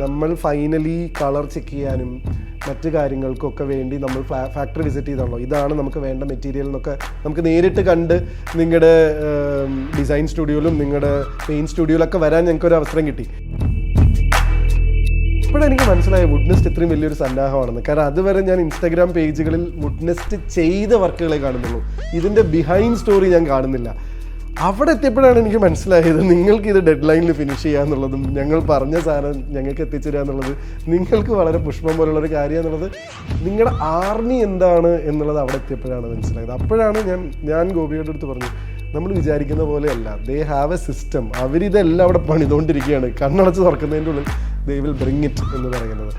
നമ്മൾ finally colour check ചെയ്യാനും മറ്റു കാര്യങ്ങൾക്കൊക്കെ വേണ്ടി നമ്മൾ ഫാക്ടറി വിസിറ്റ് ചെയ്താണല്ലോ, ഇതാണ് നമുക്ക് വേണ്ട മെറ്റീരിയൽ എന്നൊക്കെ നമുക്ക് നേരിട്ട് കണ്ട് നിങ്ങളുടെ ഡിസൈൻ സ്റ്റുഡിയോയിലും നിങ്ങളുടെ പെയിൻറ്റ് സ്റ്റുഡിയോയിലൊക്കെ വരാൻ ഞങ്ങൾക്കൊരു അവസരം കിട്ടി. ഇപ്പോഴെനിക്ക് മനസ്സിലായ വുഡ്നെസ്റ്റ് ഇത്രയും വലിയൊരു സന്നാഹമാണെന്ന്. കാരണം അതുവരെ ഞാൻ ഇൻസ്റ്റാഗ്രാം പേജുകളിൽ വുഡ്നെസ്റ്റ് ചെയ്ത വർക്കുകളെ കാണുന്നുള്ളൂ, ഇതിൻ്റെ ബിഹൈൻഡ് സ്റ്റോറി ഞാൻ കാണുന്നില്ല. അവിടെ എത്തിയപ്പോഴാണ് എനിക്ക് മനസ്സിലായത് നിങ്ങൾക്ക് ഇത് ഡെഡ് ലൈനിൽ ഫിനിഷ് ചെയ്യുക എന്നുള്ളതും ഞങ്ങൾ പറഞ്ഞ സാധനം ഞങ്ങൾക്ക് എത്തിച്ചേരുക എന്നുള്ളത് നിങ്ങൾക്ക് വളരെ പുഷ്പം പോലുള്ളൊരു കാര്യം എന്നുള്ളത്, നിങ്ങളുടെ ആർമി എന്താണ് എന്നുള്ളത് അവിടെ എത്തിയപ്പോഴാണ് മനസ്സിലായത്. അപ്പോഴാണ് ഞാൻ ഗോപിയുടെ അടുത്ത് പറഞ്ഞു, നമ്മൾ വിചാരിക്കുന്ന പോലെയല്ല, ദേ ഹാവ് എ സിസ്റ്റം, അവരിതെല്ലാം അവിടെ പണിതുകൊണ്ടിരിക്കുകയാണ്, കണ്ണടച്ച് തുറക്കുന്നതിൻ്റെ ഉള്ളിൽ ദേ വിൽ ബ്രിങ് ഇറ്റ് എന്ന് പറയുന്നത്.